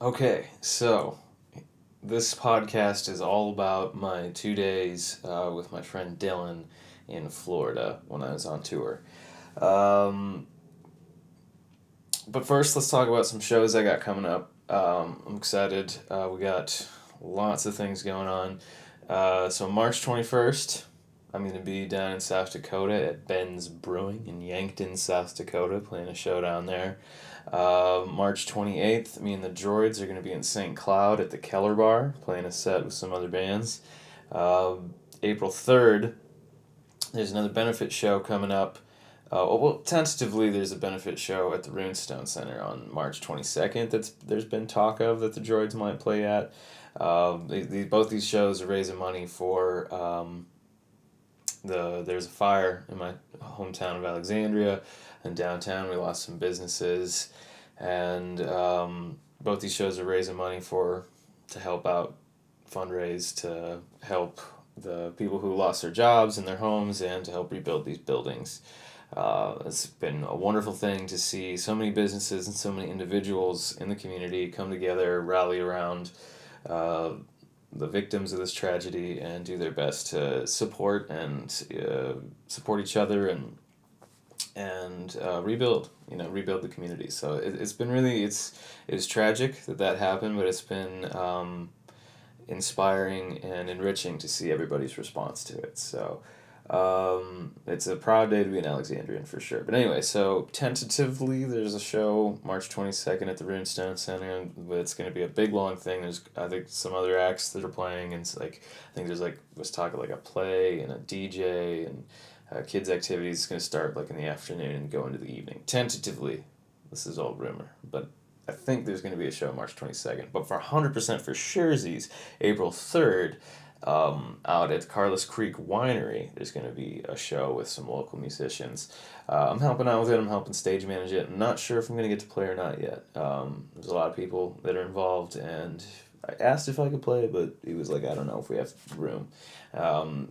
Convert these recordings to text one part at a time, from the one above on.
Okay, so this podcast is all about my 2 days with my friend Dillon in Florida when I was on tour. Um, but first, let's talk about some shows I got coming up. I'm excited. We got lots of things going on. So, March 21st, I'm going to be down in South Dakota at Ben's Brewing in Yankton, South Dakota, playing a show down there. March 28th, me and the Droids are going to be in St. Cloud at the Keller Bar, playing a set with some other bands. April 3rd, there's another benefit show coming up. Tentatively, there's a benefit show at the Runestone Center on March 22nd there's been talk of that the Droids might play at. Both these shows are raising money for there's a fire in my hometown of Alexandria, and downtown we lost some businesses, and both these shows are raising money to help out, fundraise to help the people who lost their jobs and their homes and to help rebuild these buildings. It's been a wonderful thing to see so many businesses and so many individuals in the community come together, rally around the victims of this tragedy, and do their best to support each other and rebuild the community. So it's been really it's tragic that happened, but it's been inspiring and enriching to see everybody's response to it. So it's a proud day to be an Alexandrian for sure. But anyway, so tentatively there's a show March 22nd at the Runestone Center. It's going to be a big long thing. There's I think some other acts that are playing, and it's like I think there's talk of like a play and a DJ and kids activities. It's going to start like in the afternoon and go into the evening. Tentatively, this is all rumor, but I think there's going to be a show March 22nd. But for 100% for surezies, April 3rd, out at Carlos Creek Winery, there's going to be a show with some local musicians. I'm helping out with it. I'm helping stage manage it. I'm not sure if I'm going to get to play or not yet. There's a lot of people that are involved, and I asked if I could play, but he was like, I don't know if we have room.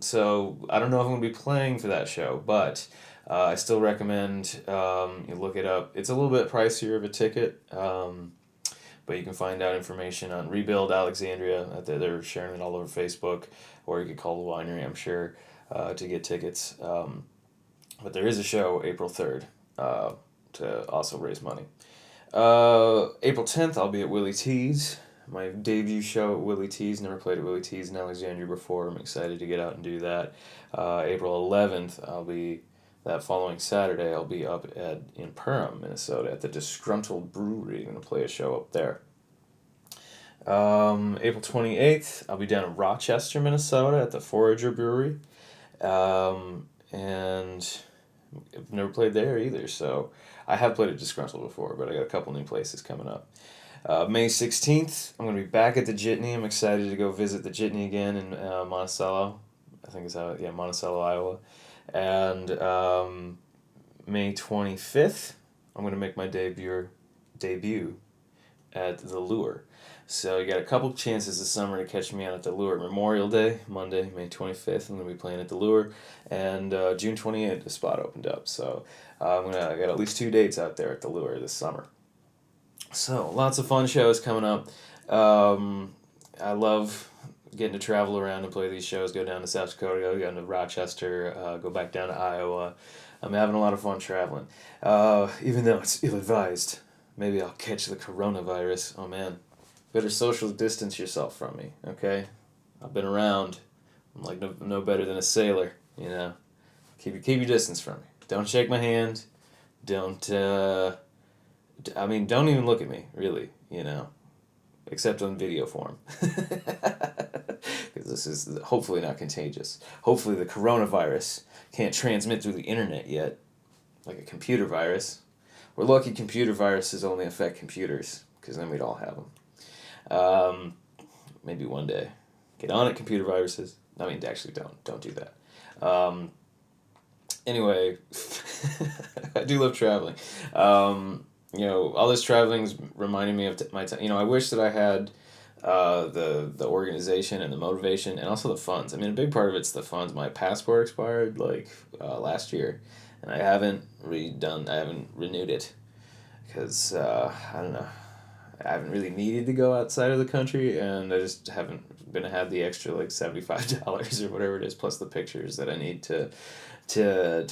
So I don't know if I'm going to be playing for that show, but I still recommend you look it up. It's a little bit pricier of a ticket, but you can find out information on Rebuild Alexandria. They're sharing it all over Facebook, or you could call the winery, I'm sure, to get tickets. But there is a show April 3rd to also raise money. April 10th, I'll be at Willie T's. My debut show at Willie T's. Never played at Willie T's in Alexandria before. I'm excited to get out and do that. April 11th, that following Saturday, I'll be up in Perham, Minnesota, at the Disgruntled Brewery. I'm going to play a show up there. April 28th, I'll be down in Rochester, Minnesota, at the Forager Brewery. And I've never played there either, so I have played at Disgruntled before, but I got a couple new places coming up. May 16th, I'm going to be back at the Jitney. I'm excited to go visit the Jitney again in Monticello. I think it's Monticello, Iowa. And May 25th, I'm going to make my debut at the Lure. So you got a couple chances this summer to catch me out at the Lure. Memorial Day, Monday, May 25th, I'm going to be playing at the Lure. And June 28th, the spot opened up. So I got at least 2 dates out there at the Lure this summer. So lots of fun shows coming up. I love getting to travel around and play these shows, go down to South Dakota, go down to Rochester, go back down to Iowa. I'm having a lot of fun traveling. Even though it's ill-advised, maybe I'll catch the coronavirus. Oh man, better social distance yourself from me, okay? I've been around. I'm like no better than a sailor, you know? Keep your distance from me. Don't shake my hand. Don't even look at me, really, you know? Except on video form. Because this is hopefully not contagious. Hopefully the coronavirus can't transmit through the internet yet, like a computer virus. We're lucky computer viruses only affect computers, because then we'd all have them. Maybe one day. Get on it, computer viruses. Actually don't do that. Anyway, I do love traveling. All this traveling's reminding me of my time. I wish that I had the organization and the motivation and also the funds. A big part of it's the funds. My passport expired last year, and I haven't renewed it because I don't know. I haven't really needed to go outside of the country, and I just haven't been had the extra like $75 or whatever it is, plus the pictures that I need to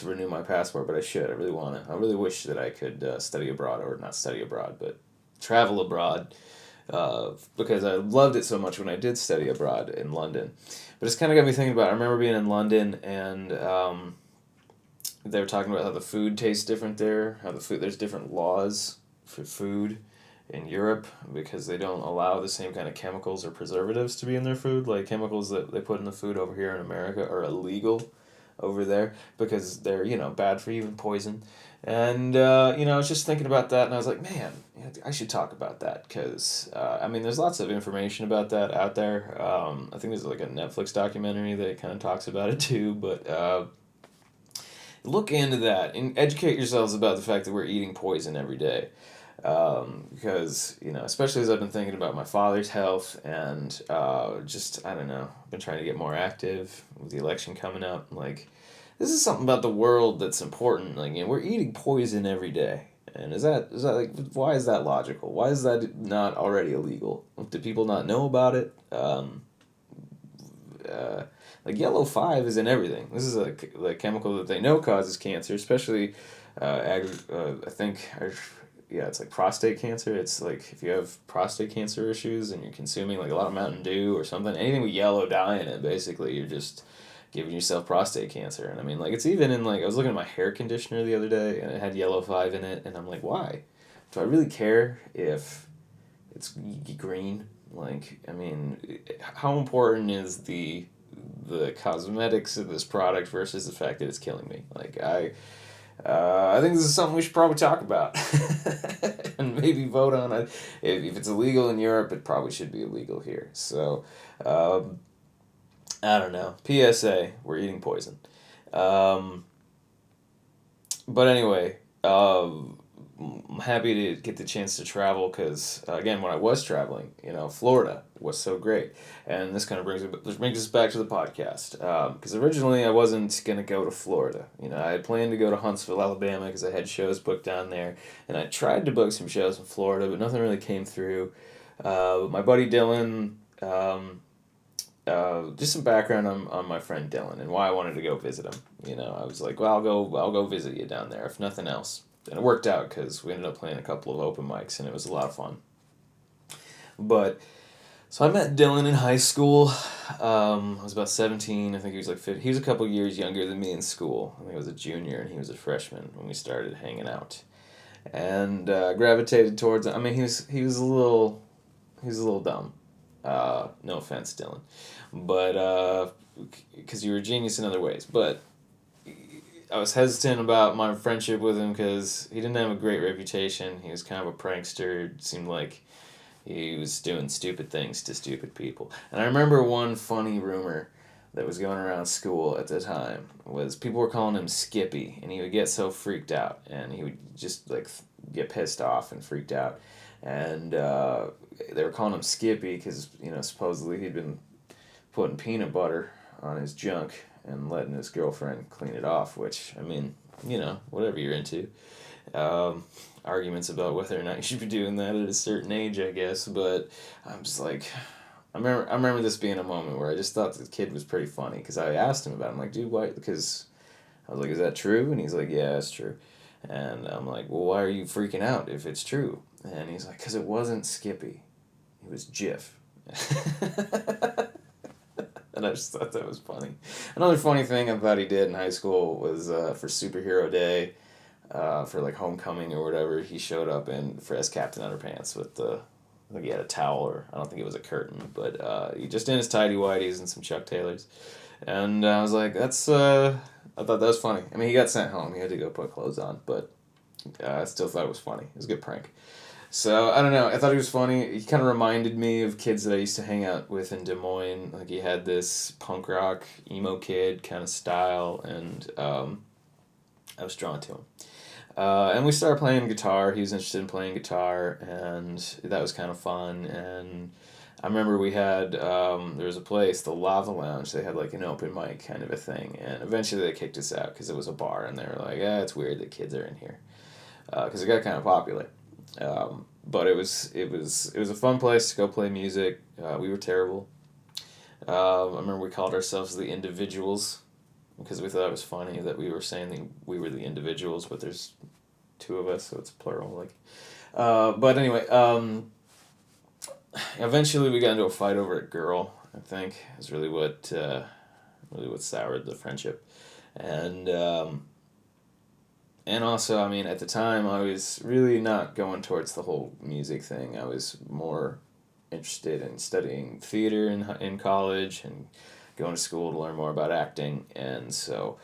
renew my passport. But I should. I really want to. I really wish that I could study abroad, or not study abroad, but travel abroad. Because I loved it so much when I did study abroad in London. But it's kind of got me thinking about, I remember being in London, and they were talking about how the food tastes different there, how there's different laws for food in Europe because they don't allow the same kind of chemicals or preservatives to be in their food. Like chemicals that they put in the food over here in America are illegal over there because they're, bad for you and poison. And, I was just thinking about that, and I was like, man, I should talk about that because, there's lots of information about that out there. I think there's like a Netflix documentary that kind of talks about it too, but look into that and educate yourselves about the fact that we're eating poison every day. Because, especially as I've been thinking about my father's health and I don't know, I've been trying to get more active with the election coming up. Like, this is something about the world that's important. Like, we're eating poison every day. And is that like, why is that logical? Why is that not already illegal? Do people not know about it? Like yellow 5 is in everything. This is a chemical that they know causes cancer, especially, I think, it's like prostate cancer. It's like if you have prostate cancer issues and you're consuming like a lot of Mountain Dew or something, anything with yellow dye in it, basically, you're just giving yourself prostate cancer. And I mean, like, it's even in, like, I was looking at my hair conditioner the other day and it had yellow 5 in it, and I'm like, why? Do I really care if it's green? Like, I mean, how important is the cosmetics of this product versus the fact that it's killing me? Like, I think this is something we should probably talk about and maybe vote on it. If it's illegal in Europe, it probably should be illegal here. So, I don't know. PSA, we're eating poison. But anyway, I'm happy to get the chance to travel because, again, when I was traveling, Florida was so great. And this kind of brings us back to the podcast. Because originally I wasn't going to go to Florida. I had planned to go to Huntsville, Alabama because I had shows booked down there. And I tried to book some shows in Florida, but nothing really came through. My buddy Dillon, just some background on my friend Dillon and why I wanted to go visit him. I was like, well, I'll go visit you down there, if nothing else. And it worked out because we ended up playing a couple of open mics, and it was a lot of fun. But, so I met Dillon in high school. I was about 17. I think he was like 50. He was a couple years younger than me in school. I think I was a junior, and he was a freshman when we started hanging out. And gravitated towards him. I mean, he was a little dumb. No offense, Dillon. But, because you were a genius in other ways. But I was hesitant about my friendship with him because he didn't have a great reputation. He was kind of a prankster. It seemed like he was doing stupid things to stupid people. And I remember one funny rumor that was going around school at the time was people were calling him Skippy, and he would get so freaked out, and he would just like get pissed off and freaked out. And they were calling him Skippy because, supposedly he'd been putting peanut butter on his junk and letting his girlfriend clean it off, which, I mean, whatever you're into. Arguments about whether or not you should be doing that at a certain age, I guess, but I'm just like, I remember this being a moment where I just thought the kid was pretty funny, because I asked him about it. I'm like, dude, why? Because I was like, is that true? And he's like, yeah, it's true. And I'm like, well, why are you freaking out if it's true? And he's like, because it wasn't Skippy. It was Jif. And I just thought that was funny. Another funny thing I thought he did in high school was for Superhero Day, for like homecoming or whatever, he showed up as Captain Underpants with I think he had a towel, or I don't think it was a curtain, but he just in his tidy whities and some Chuck Taylors. And I was like, I thought that was funny. I mean, he got sent home. He had to go put clothes on, but I still thought it was funny. It was a good prank. So, I don't know, I thought he was funny. He kind of reminded me of kids that I used to hang out with in Des Moines. Like, he had this punk rock, emo kid kind of style, and I was drawn to him. And we started playing guitar. He was interested in playing guitar, and that was kind of fun. And I remember we had, there was a place, the Lava Lounge, they had like an open mic kind of a thing, and eventually they kicked us out because it was a bar, and they were like, it's weird that kids are in here. Because it got kind of popular. but it was a fun place to go play music. We were terrible. I remember we called ourselves the Individuals because we thought it was funny that we were saying that we were the Individuals, but there's two of us, so it's plural. Like, but anyway, eventually we got into a fight over a girl. I think is really what soured the friendship, and and also, I mean, at the time, I was really not going towards the whole music thing. I was more interested in studying theater in college and going to school to learn more about acting, and so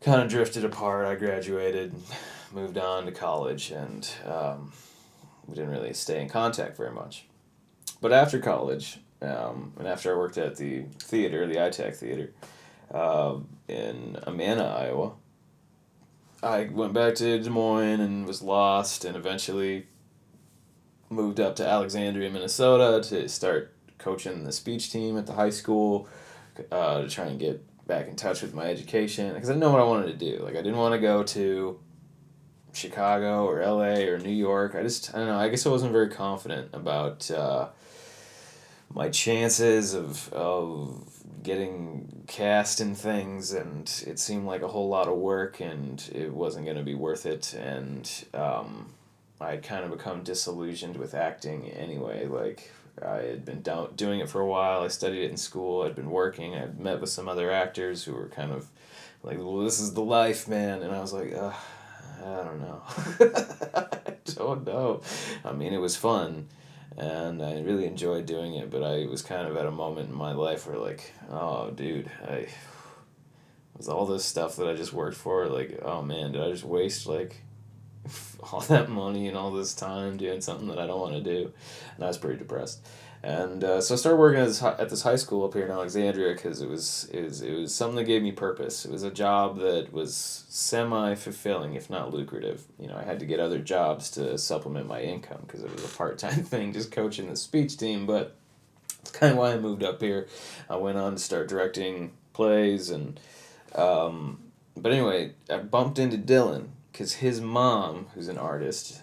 kind of drifted apart. I graduated, moved on to college, and we didn't really stay in contact very much. But after college, and after I worked at the theater, the ITAC Theater, in Amana, Iowa, I went back to Des Moines and was lost, and eventually moved up to Alexandria, Minnesota to start coaching the speech team at the high school, to try and get back in touch with my education because I didn't know what I wanted to do. Like, I didn't want to go to Chicago or LA or New York. I don't know, I guess I wasn't very confident about my chances of getting cast in things, and it seemed like a whole lot of work, and it wasn't going to be worth it, and I'd kind of become disillusioned with acting anyway. Like, I had been doing it for a while. I studied it in school. I'd been working. I'd met with some other actors who were kind of like, well, this is the life, man. And I was like, I don't know. I don't know. I mean, it was fun, and I really enjoyed doing it, but I was kind of at a moment in my life where, like, oh, dude, was all this stuff that I just worked for, like, oh, man, did I just waste, like, all that money and all this time doing something that I don't want to do? And I was pretty depressed. And so I started working at this high school up here in Alexandria because it was something that gave me purpose. It was a job that was semi-fulfilling, if not lucrative. You know, I had to get other jobs to supplement my income because it was a part-time thing, just coaching the speech team. But it's kind of why I moved up here. I went on to start directing plays, and but anyway, I bumped into Dillon because his mom, who's an artist,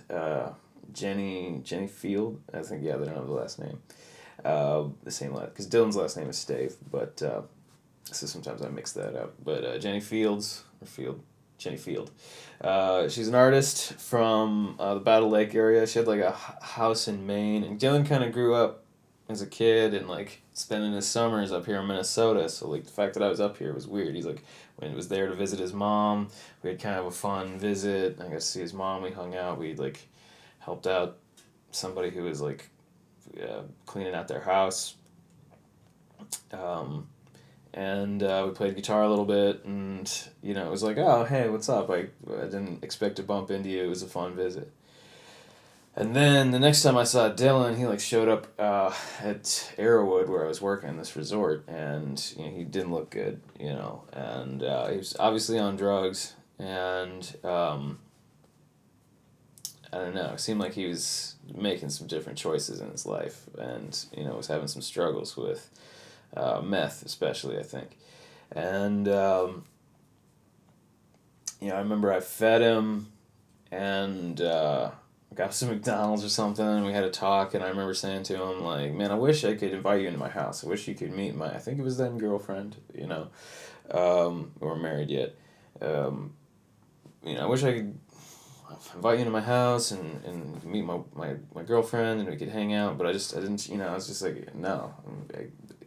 Jenny Field, I think, yeah, they don't have the last name. The same last, because Dylan's last name is Stave, but so sometimes I mix that up. But Jenny Jenny Field. She's an artist from the Battle Lake area. She had like a house in Maine, and Dylan kind of grew up as a kid and like spending his summers up here in Minnesota. So like the fact that I was up here was weird. He's like, when he was there to visit his mom, we had kind of a fun visit. I got to see his mom. We hung out. We like helped out somebody who was like cleaning out their house, and we played guitar a little bit, and you know, it was like, oh, hey, what's up? I didn't expect to bump into you. It was a fun visit. And then the next time I saw Dillon, he like showed up at Arrowwood where I was working, this resort, and you know, he didn't look good, you know, and he was obviously on drugs, and I don't know, it seemed like he was making some different choices in his life, and you know, was having some struggles with meth, especially, I think, and you know, I remember I fed him, and got some McDonald's or something, and we had a talk, and I remember saying to him, like, man, I wish I could invite you into my house. I wish you could meet I think it was then girlfriend, you know, we weren't married yet. You know, I wish I could invite you into my house and meet my girlfriend, and we could hang out, but I didn't, you know, I was just like, no,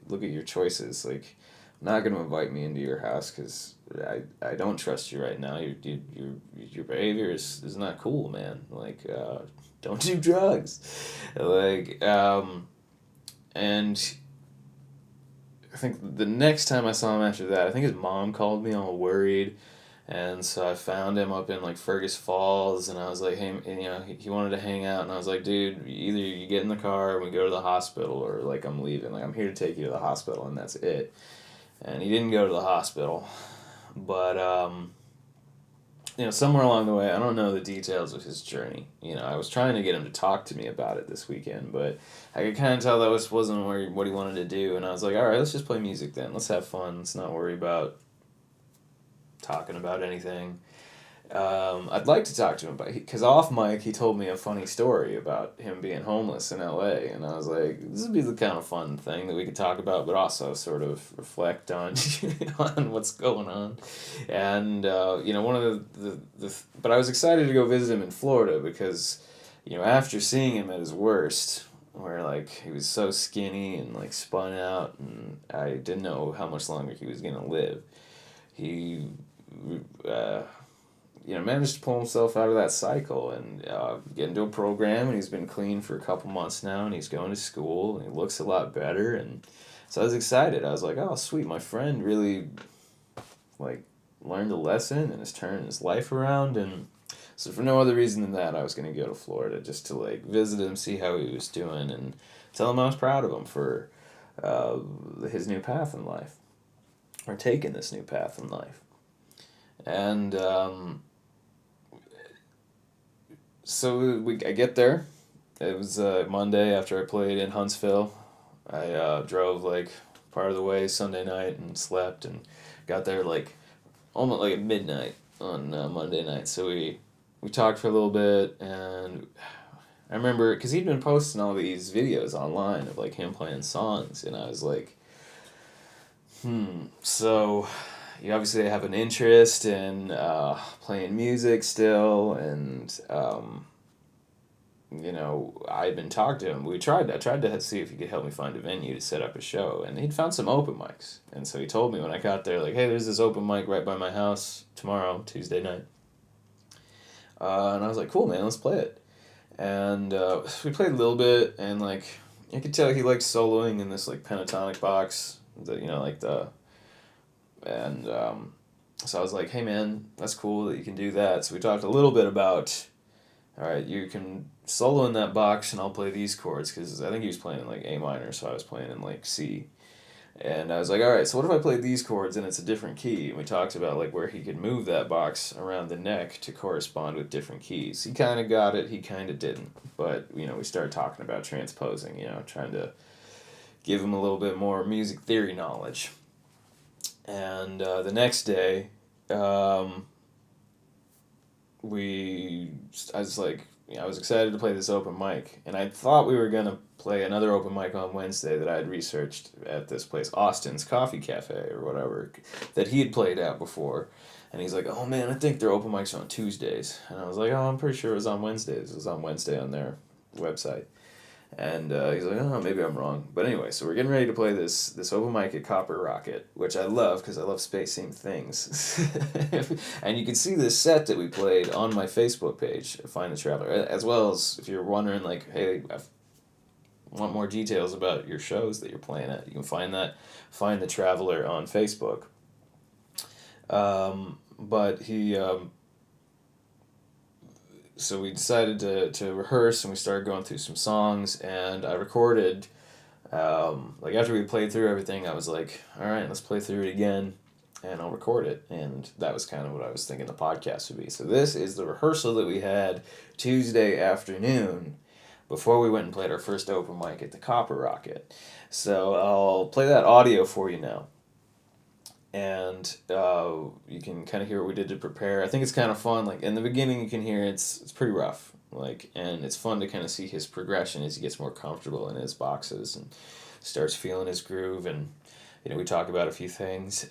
look at your choices, like, I'm not going to invite me into your house because I don't trust you right now. Your behavior is not cool, man. Like, don't do drugs. Like, and I think the next time I saw him after that, I think his mom called me all worried, and so I found him up in like Fergus Falls, and I was like, hey, and, you know, he wanted to hang out, and I was like, dude, either you get in the car and we go to the hospital, or like I'm leaving. Like, I'm here to take you to the hospital, and that's it. And he didn't go to the hospital, but you know, somewhere along the way, I don't know the details of his journey. You know, I was trying to get him to talk to me about it this weekend, but I could kind of tell that wasn't what he wanted to do, and I was like, all right, let's just play music then. Let's have fun. Let's not worry about talking about anything. I'd like to talk to him about because off mic he told me a funny story about him being homeless in L.A. and I was like, this would be the kind of fun thing that we could talk about, but also sort of reflect on on what's going on, and one of but I was excited to go visit him in Florida because, after seeing him at his worst, where like he was so skinny and like spun out, and I didn't know how much longer he was gonna live. He. Managed to pull himself out of that cycle and get into a program, and he's been clean for a couple months now, and he's going to school, and he looks a lot better, and so I was excited. I was like, oh, sweet, my friend really, like, learned a lesson and has turned his life around, and so for no other reason than that, I was going to go to Florida just to, like, visit him, see how he was doing, and tell him I was proud of him for his new path in life, or taking this new path in life. And, so I get there. It was Monday after I played in Huntsville. I drove like part of the way Sunday night and slept and got there like almost like at midnight on Monday night. So we talked for a little bit, and I remember because he'd been posting all these videos online of like him playing songs, and I was like, so you obviously have an interest in playing music still, and I'd been talking to him. I tried to see if he could help me find a venue to set up a show, and he'd found some open mics, and so he told me when I got there, like, hey, there's this open mic right by my house tomorrow, Tuesday night, and I was like, cool, man, let's play it. And we played a little bit, and like I could tell he liked soloing in this like pentatonic box that and so I was like, hey man, that's cool that you can do that. So we talked a little bit about, all right, you can solo in that box and I'll play these chords, because I think he was playing in like A minor, so I was playing in like C. And I was like, all right, so what if I play these chords and it's a different key? And we talked about like where he could move that box around the neck to correspond with different keys. He kind of got it, he kind of didn't. But, we started talking about transposing, trying to give him a little bit more music theory knowledge. And the next day, I was excited to play this open mic, and I thought we were going to play another open mic on Wednesday that I had researched at this place, Austin's Coffee Cafe or whatever, that he had played at before. And he's like, oh man, I think their open mics are on Tuesdays. And I was like, oh, I'm pretty sure it was on Wednesdays. It was on Wednesday on their website. And he's like, oh, maybe I'm wrong. But anyway, so we're getting ready to play this open mic at Copper Rocket, which I love because I love space-themed things. And you can see this set that we played on my Facebook page, Find the Traveler, as well as if you're wondering, like, hey, I want more details about your shows that you're playing at, you can find the Traveler on Facebook. But he... So we decided to rehearse, and we started going through some songs, and I recorded, after we played through everything, I was like, all right, let's play through it again, and I'll record it, and that was kind of what I was thinking the podcast would be. So this is the rehearsal that we had Tuesday afternoon before we went and played our first open mic at the Copper Rocket. So I'll play that audio for you now. And you can kind of hear what we did to prepare. I think it's kind of fun. Like in the beginning, you can hear it's pretty rough. And it's fun to kind of see his progression as he gets more comfortable in his boxes and starts feeling his groove. And we talk about a few things.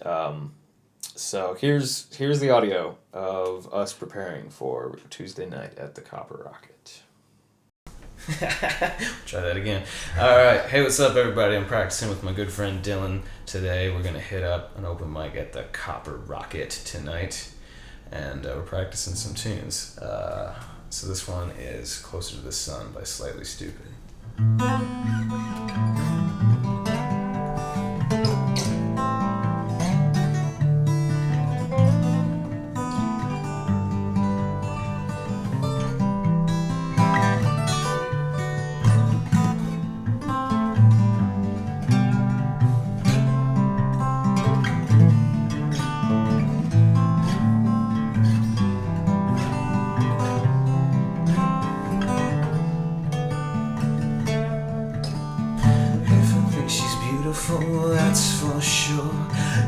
So here's the audio of us preparing for Tuesday night at the Copper Rocket. Try that again. Alright, hey, what's up everybody? I'm practicing with my good friend Dillon today. We're going to hit up an open mic at the Copper Rocket tonight, and we're practicing some tunes. So this one is Closer to the Sun by Slightly Stupid. That's for sure.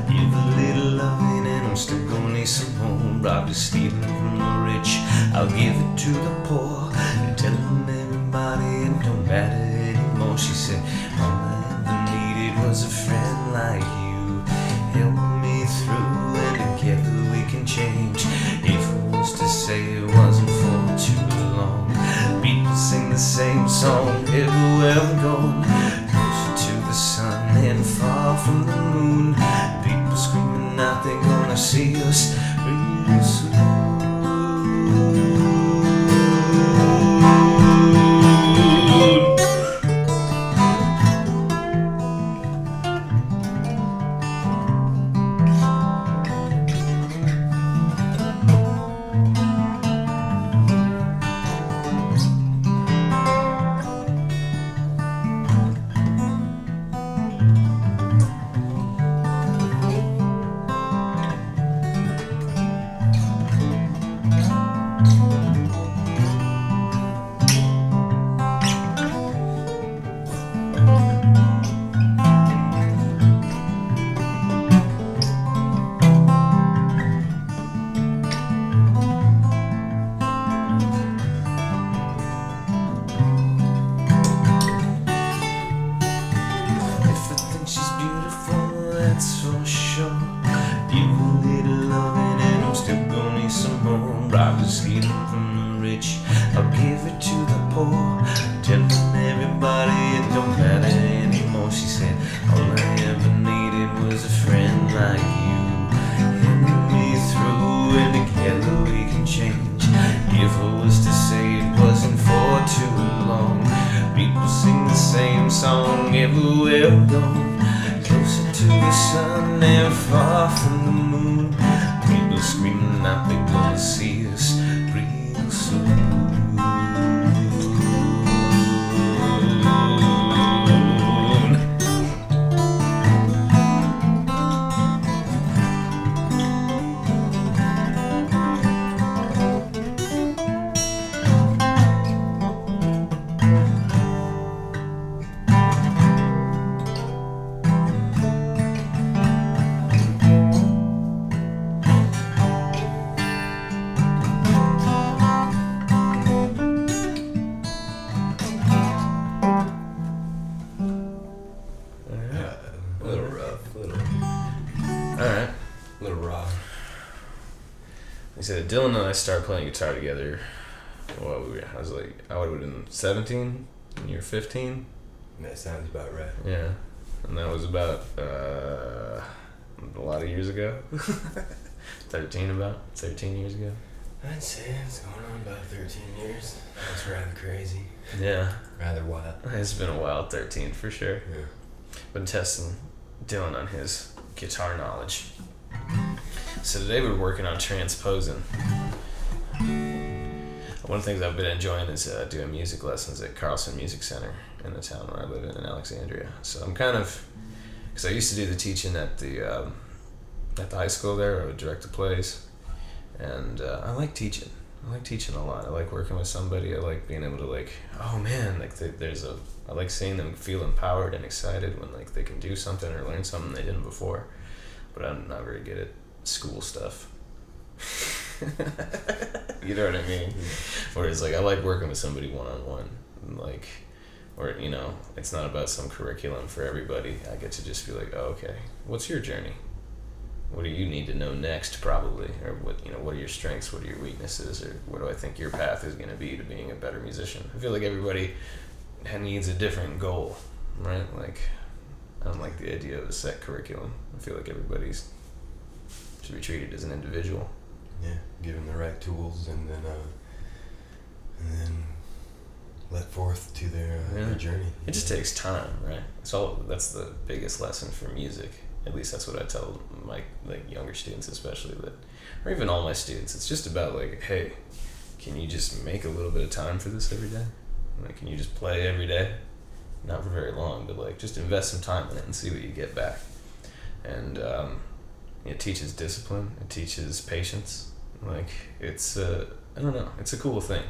Give a little loving and I'm still gonna need some more. Probably stealing from the rich, I'll give it to the poor. Telling everybody it don't matter anymore. She said, all I ever needed was a friend like you. Help me through and together we can change. If I was to say it wasn't for too long, people sing the same song everywhere I'm going. Closer to the sun and far from the moon. People screaming out they're gonna see us real soon. That's for sure. People need loving and I'm still gonna need some more. Probably stealing from the rich, I'll give it to the poor. Telling everybody it don't matter anymore. She said, all I ever needed was a friend like you. Helping me through and together we can change. If I was to say it wasn't for too long, people sing the same song everywhere we go. Closer to the sun and far from the moon. People screaming out they're gonna see us real soon. So Dillon and I started playing guitar together. Well, I would have been 17, and you were 15. That sounds about right. Yeah, and that was about a lot of years ago. 13 years ago. I'd say it's going on about 13 years. That's rather crazy. Yeah. Rather wild. It's been a while, 13 for sure. Yeah. Been testing Dillon on his guitar knowledge. So today we're working on transposing. One of the things I've been enjoying is doing music lessons at Carlson Music Center in the town where I live in Alexandria. So I'm kind of, because I used to do the teaching at the high school there. I would direct the plays, and I like teaching. I like teaching a lot. I like working with somebody. I like being able to oh man, I like seeing them feel empowered and excited when they can do something or learn something they didn't before. But I'm not very good at school stuff. You know what I mean? Whereas I like working with somebody one-on-one, or it's not about some curriculum for everybody. I get to just be oh, okay, what's your journey? What do you need to know next, probably, or what are your strengths, what are your weaknesses, or what do I think your path is going to be to being a better musician? I feel like everybody needs a different goal, right? I don't like the idea of a set curriculum. I feel like everybody's should be treated as an individual. Yeah, given the right tools, and then let forth to their journey. It just takes time, right? That's the biggest lesson for music. At least that's what I tell my younger students, especially, or even all my students. It's just about hey, can you just make a little bit of time for this every day? Can you just play every day? Not for very long, but just invest some time in it and see what you get back. And it teaches discipline. It teaches patience. It's I don't know. It's a cool thing.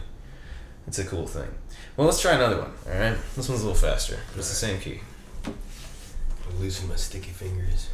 It's a cool thing. Well, let's try another one. All right. This one's a little faster, but it's the same key. I'll loosen my sticky fingers.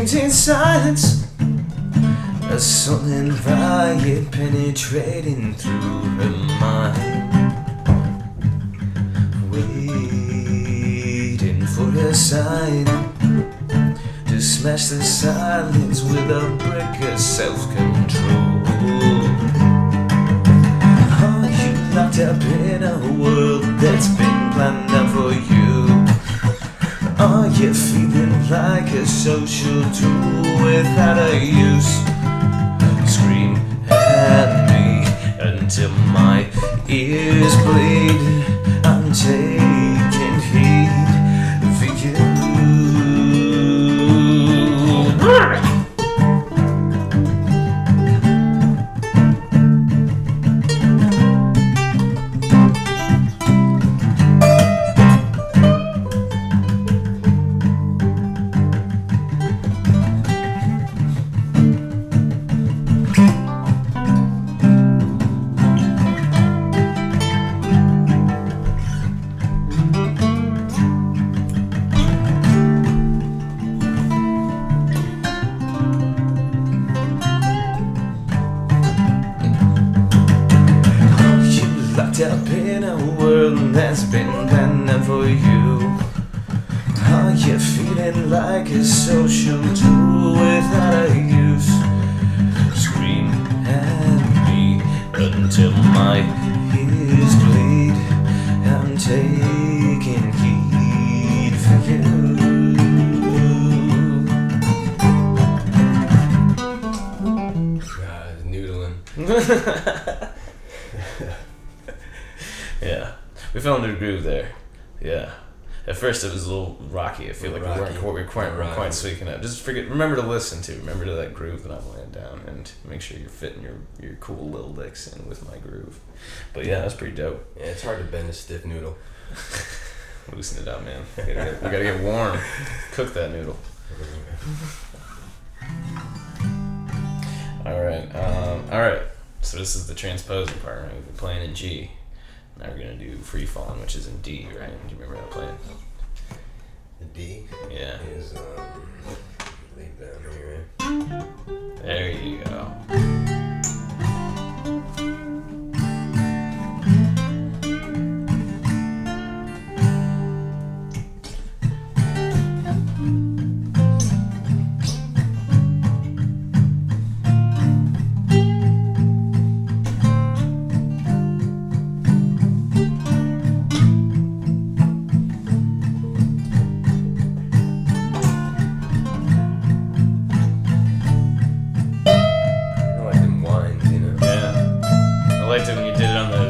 screams in silence, a sullen riot penetrating through her mind, waiting for a sign to smash the silence with a brick of self-control. Are you locked up in a world that's been planned out for you? Are you feeling like a social tool without a use? Scream at me until my ears bleed. I'm taking heed for you. Up in a world that's been planned for you. Are you feeling like a social tool without a use? Scream at me until my ears bleed. I'm taking heed for you. Noodling. Yeah, we found a groove there. Yeah, at first it was a little rocky. I feel like we weren't quite tweaking it. Just remember to listen to. Remember to that groove that I'm laying down, and make sure you're fitting your cool little licks in with my groove. But yeah, that's pretty dope. Yeah, it's hard to bend a stiff noodle. Loosen it up, man. You gotta get warm. Cook that noodle. All right. So this is the transposing part. Right? We've been playing in G. Now we're gonna do free falling, which is in D, right? Do you remember how to play it? The D Yeah. is leave down here, right? There you go.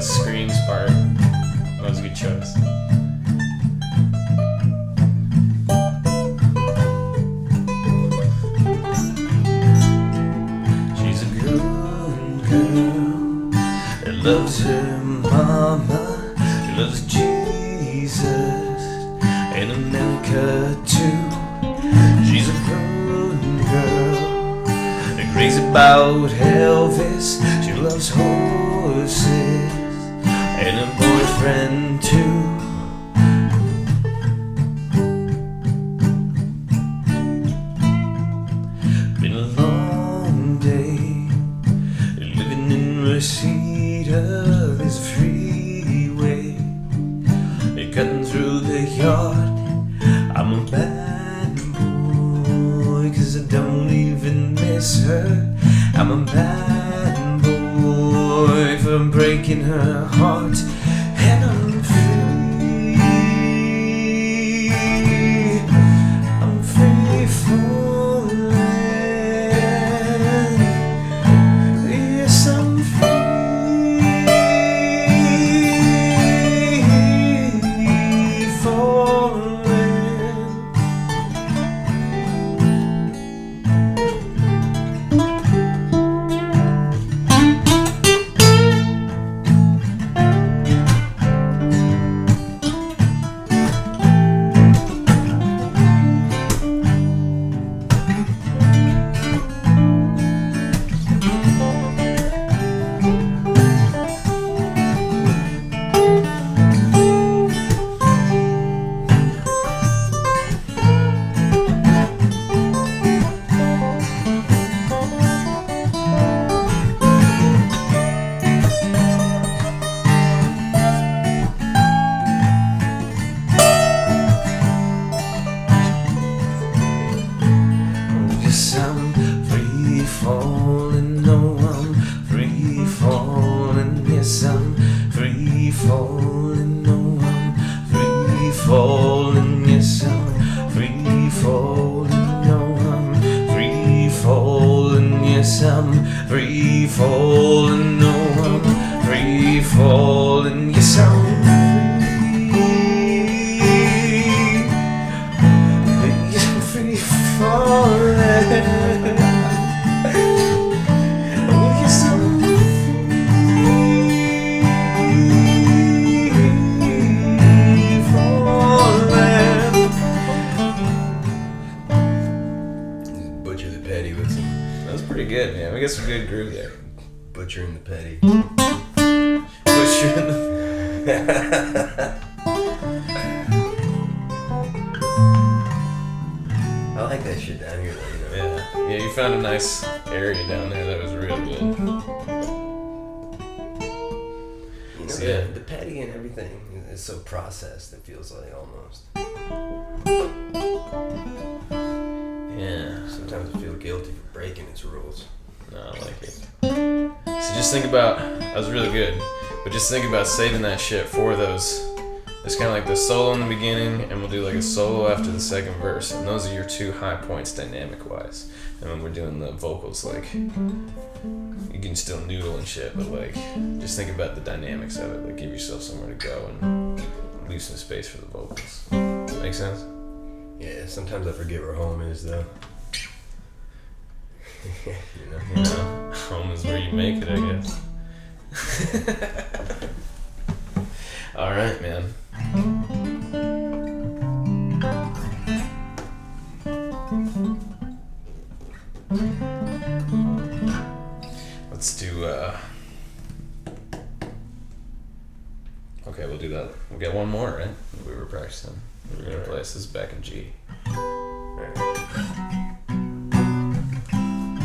Screams part. That was a good choice. She's a good girl that loves her mama. She loves Jesus and America too. She's a good girl that crazy about Elvis. She loves horses and a boyfriend too. Been a long day living in Reseda. There's a freeway cutting through the yard. I'm a bad boy 'cause I don't even miss her. I'm a bad boy for breaking her heart, and I'm free. I'm free falling. Yes, I'm free falling. falling, no, I'm free falling, yes, I'm free falling, no, I'm free falling, yes, I'm free falling, no, I'm free falling, yes, I'm free falling, no, I'm free falling, yes, I'm free. Free falling. Oh, yes, I'm free falling. Butcher the petty with some That was pretty good, man. We got some good groove there. butchering the petty. Pushing. I like that shit down here, though, you know. Yeah, you found a nice area down there that was real good. You know, Yeah. the petty and everything is so processed, it feels like almost. Yeah, Sometimes I feel guilty for breaking its rules. no, I like it. So just think about, that was really good, but just think about saving that shit for those. It's kind of like the solo in the beginning, and we'll do like a solo after the second verse, and those are your two high points dynamic-wise. And when we're doing the vocals, like, you can still noodle and shit, but like, just think about the dynamics of it. Like, give yourself somewhere to go and leave some space for the vocals. Make sense? Yeah, sometimes I forget where home is, though. You know? You know, home is where you make it, I guess. All right, man. Let's do, okay, we'll do that. We'll get one more, right? We were practicing. We were gonna play this. This is back in G.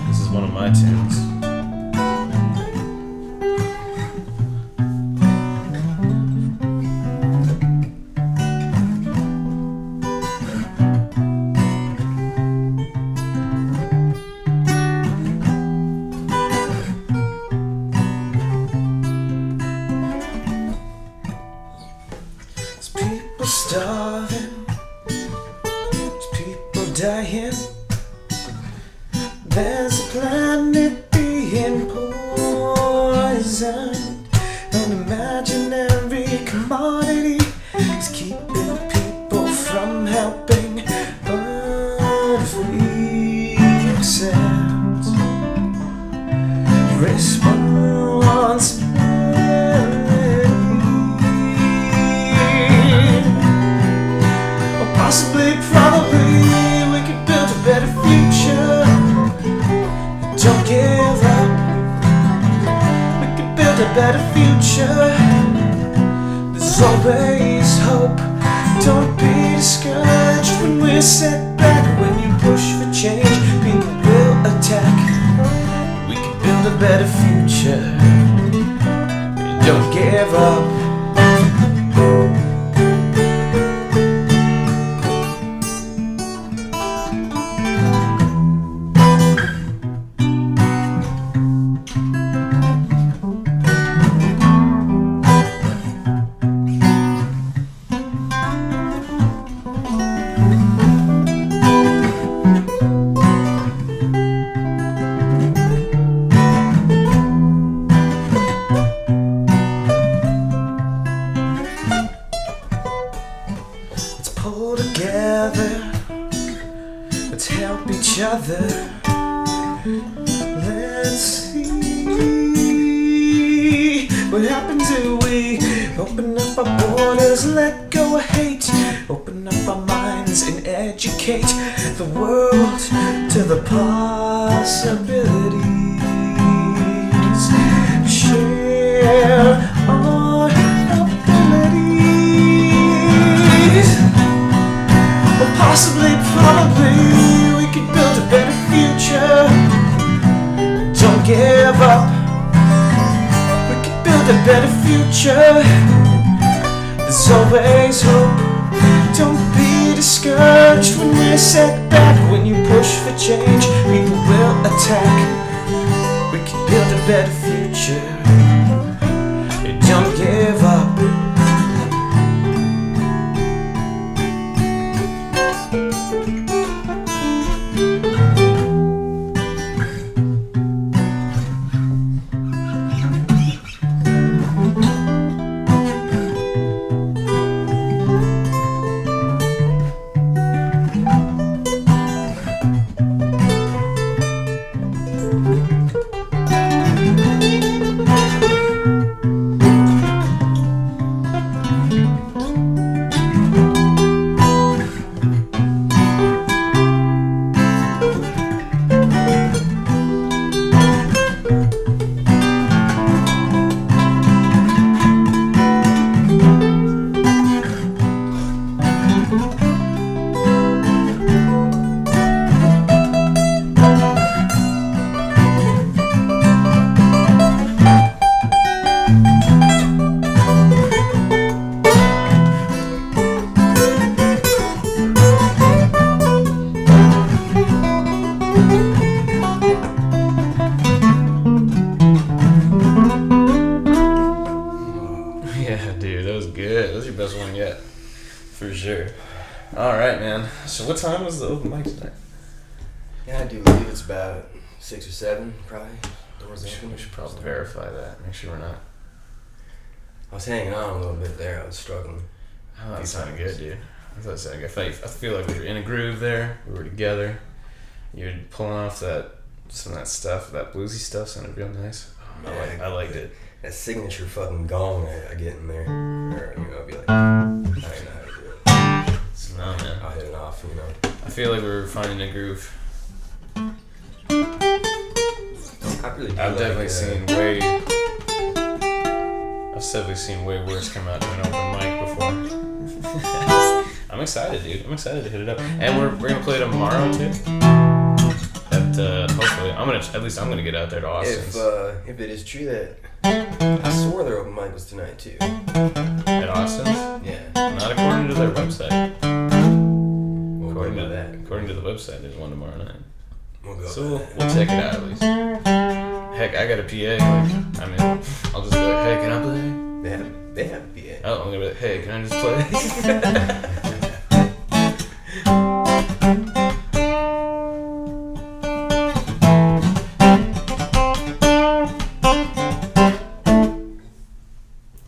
This is one of my tunes. There's people starving. There's people dying. There's a planet being poisoned. An imaginary commodity is keeping people from helping. But if we accept responsibility, or possibly, probably, we could build a better future. Don't give up. We can build a better future. There's always hope. Don't be discouraged when we're set back. When you push for change, people will attack. We can build a better future. Don't give up. Let's pull together. Let's help each other. Let's see what happens if we open up our borders, let go of hate, open up our minds and educate the world to the possibilities. Share our abilities. Or possibly, probably, we could build a better future. Don't give up. We could build a better future. There's always hope. Don't be discouraged when we're set back. When you push for change, people will attack. better future. Don't give up. Yeah, dude, that was good. That was your best one yet. For sure. Alright, man. So what time was the open mic tonight? Yeah, I do believe it's about 6 or 7, probably. Doors open. We should probably verify that. Make sure we're not. I was hanging on a little bit there. I was struggling. Oh, that sounded good, dude. I thought it sounded good. I feel like we were in a groove there. We were together. You were pulling off some of that stuff, that bluesy stuff sounded real nice. I liked it. That signature fucking gong I get in there. Or, I'll be like, I don't know how to do it. No, man. I'll hit it off, I feel like we were finding a groove. I really do I've definitely seen way worse come out to an open mic before. I'm excited, dude. I'm excited to hit it up. And we're gonna play tomorrow too. Hopefully I'm gonna get out there to Austin's. If it is true that I swore their open mic was tonight too. At Austin's? Yeah. Not according to their website. According to the website, there's one tomorrow night. So we'll check it out at least. Heck, I got a PA. I'll just be like, hey, can I play? They have a PA. Oh, I'm gonna be like, hey, can I just play?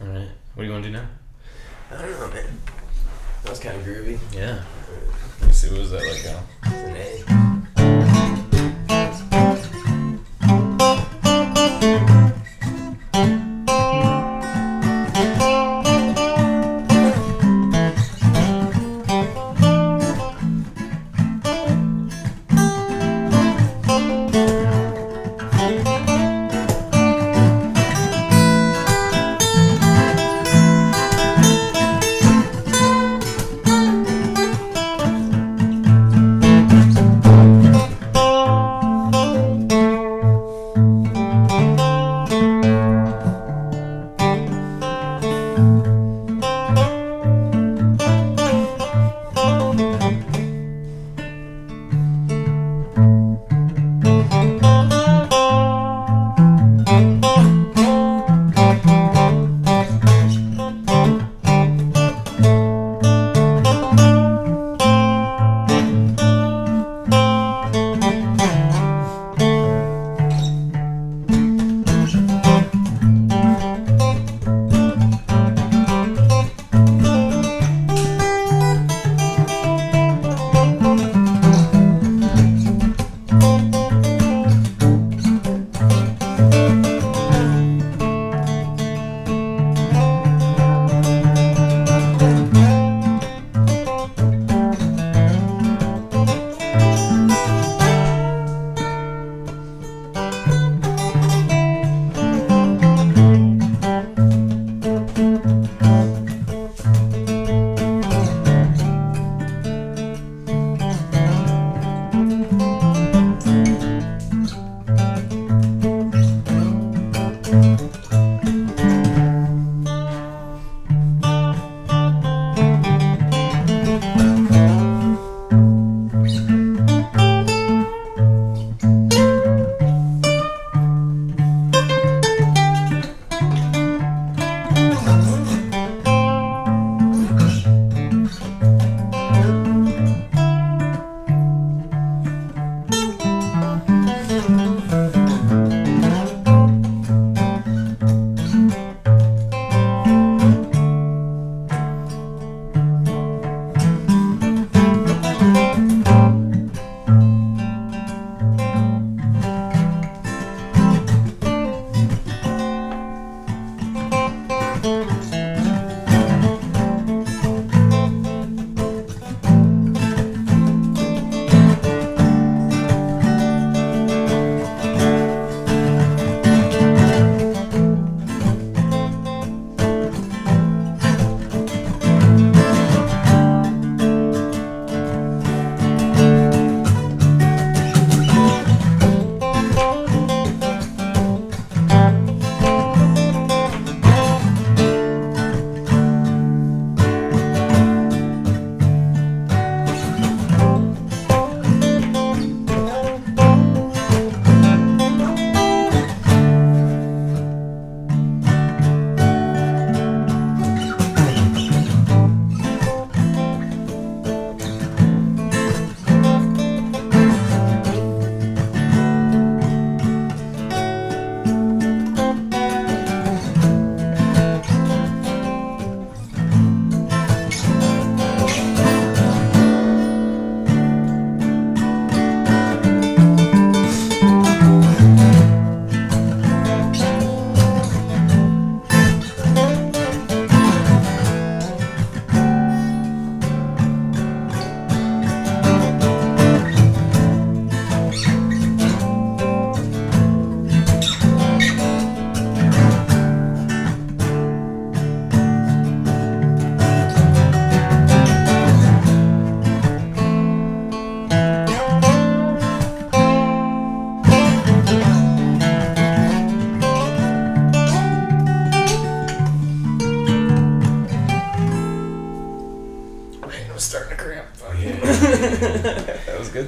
Alright, what do you want to do now? I don't know, man. That was kind of groovy. Yeah. Let me see, what was that like now? It's an A.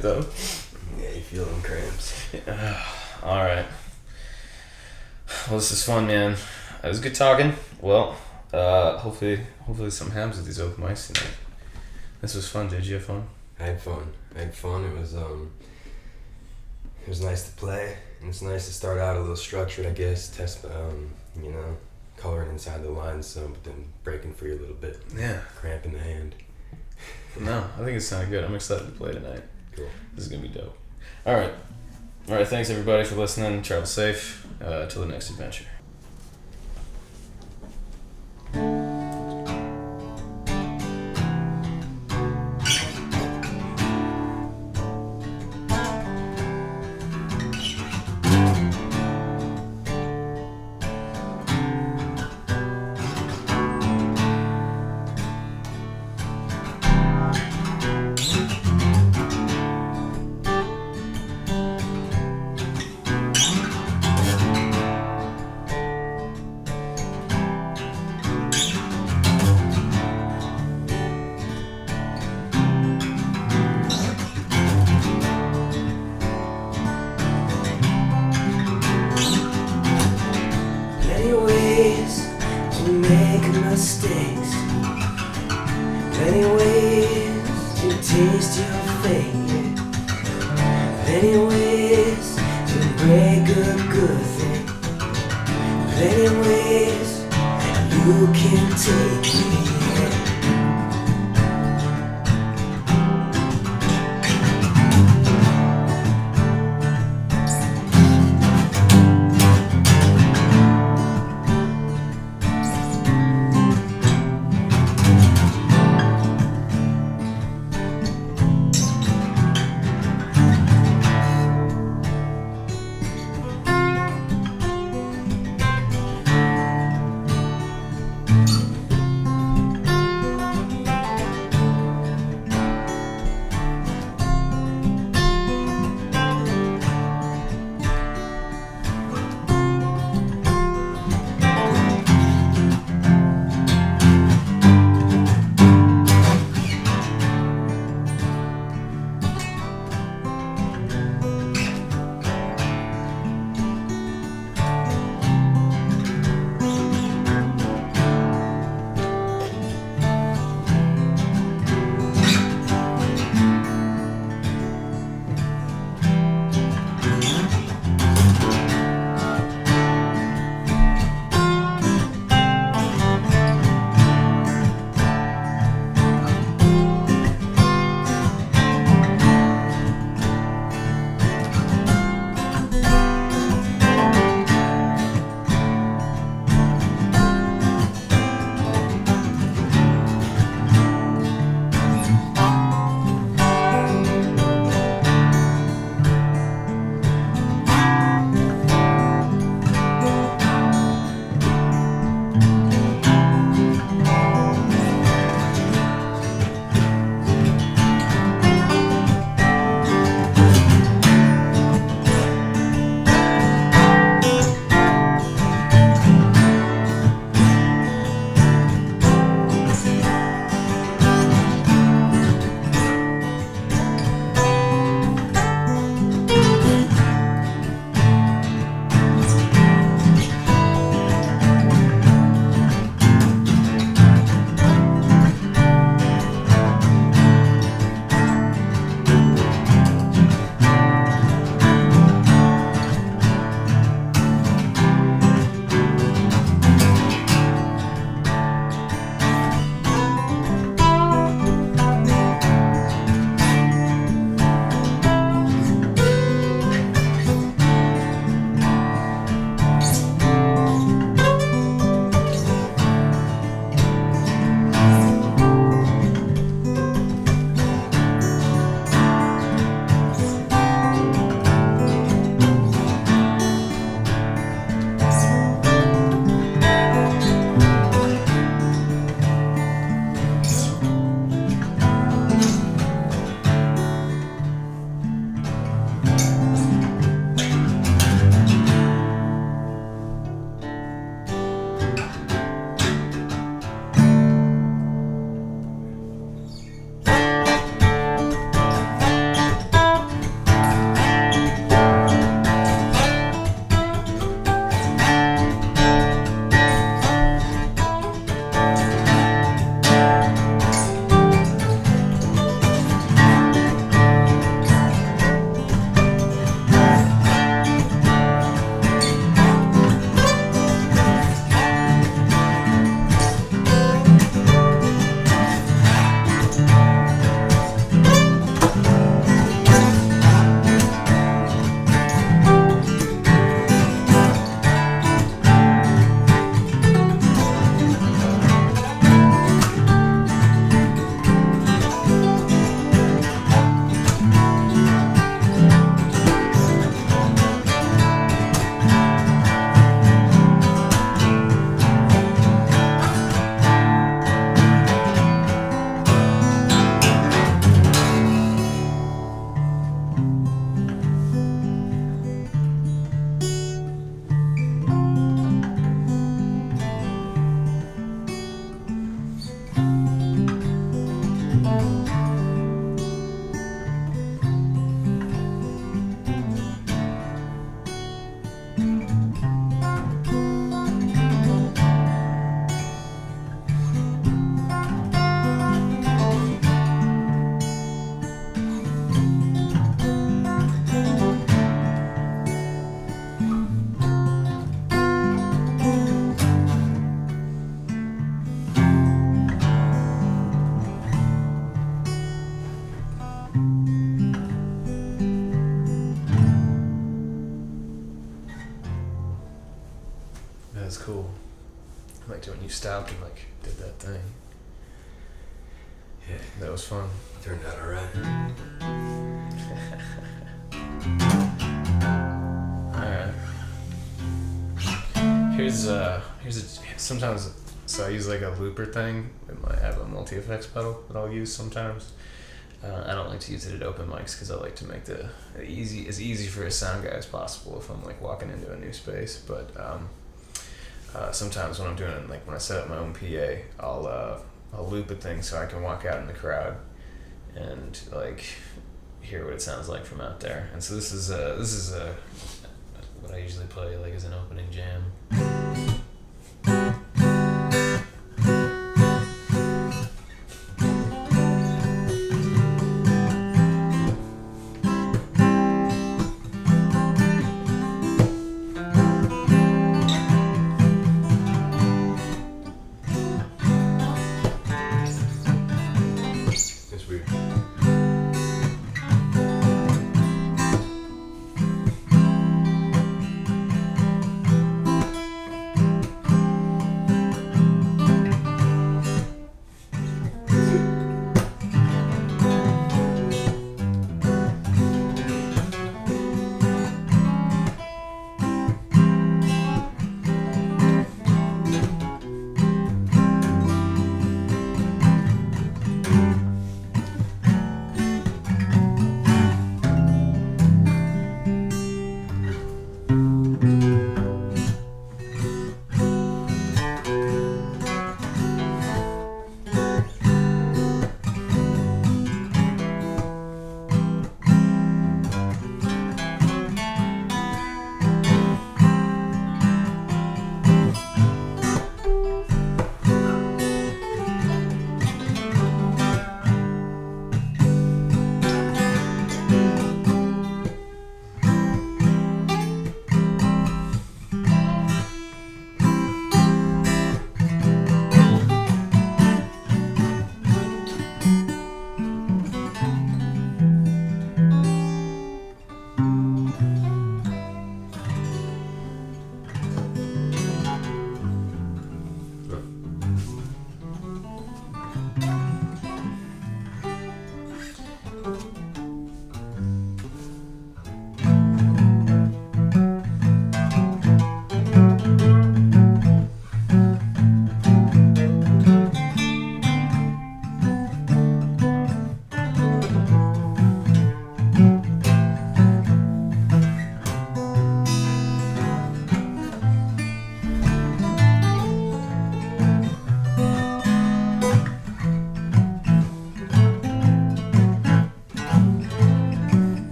it though. Yeah, you feel them cramps. All right. Well, this is fun, man. It was good talking. Well, hopefully something happens with these open mics tonight. This was fun. Did you have fun? I had fun. It was nice to play, and it's nice to start out a little structured, I guess. Test, coloring inside the lines some, but then breaking free a little bit. Yeah. Cramp in the hand. No, I think it sounded good. I'm excited to play tonight. Cool. This is gonna be dope. All right. Thanks everybody for listening. Travel safe. Till the next adventure. Plenty ways to make mistakes. Plenty ways to taste your fate. Plenty ways to break a good thing. Plenty ways you can take me. was cool. I liked it when you stopped and like did that thing. Yeah, That was fun. turned out alright. Alright. Here's a sometimes, so I use like a looper thing. I have a multi-effects pedal that I'll use sometimes. I don't like to use it at open mics because I like to make the as easy for a sound guy as possible if I'm like walking into a new space. But sometimes when I'm doing it, like when I set up my own PA, I'll loop a thing so I can walk out in the crowd and like hear what it sounds like from out there. And so this is what I usually play like as an opening jam. It's weird.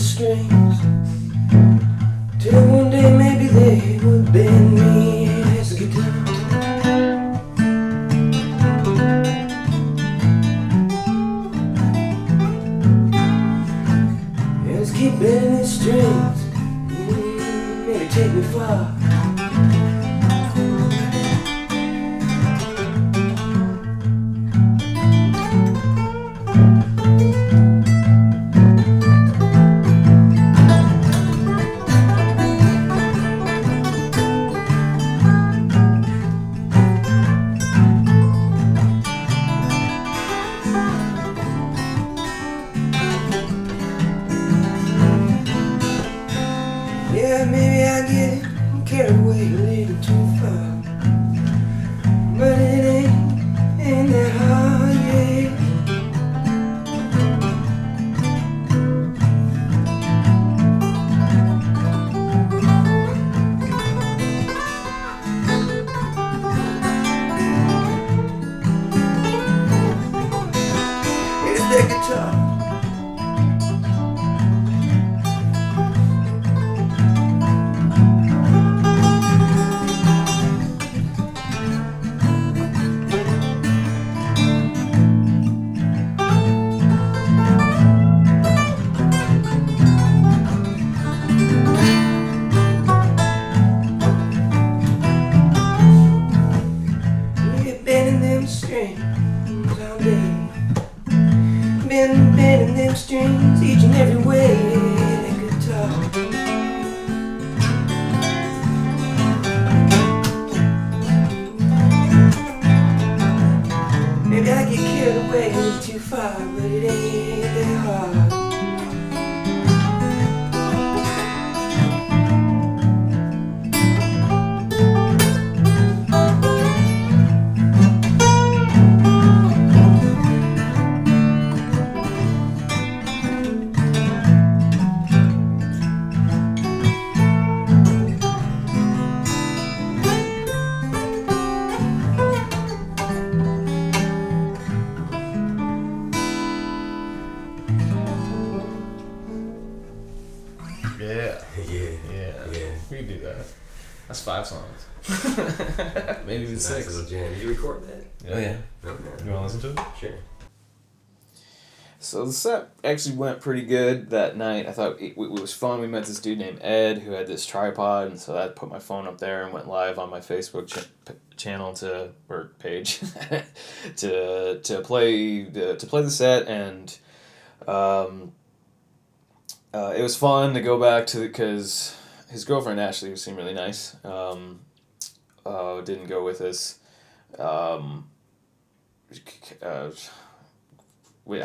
strings till one day maybe they would bend me as a guitar. Yeah, let's keep bending these strings, maybe take me far. Yeah, maybe I get carried away a little too far, but it ain't that hard, yeah. strings all day. Been bending them strings each and every way they could talk. Maybe I get carried away too far, but it ain't that hard. Yeah. Yeah. We can do that. That's 5 songs. Maybe even Nice 6. little jam. Did you record that? Oh yeah. Okay. You want to listen to it? Sure. So the set actually went pretty good that night. I thought it was fun. We met this dude named Ed who had this tripod, and so I put my phone up there and went live on my Facebook channel or page to play the set, and it was fun to go back to because his girlfriend Ashley, who seemed really nice, didn't go with us. I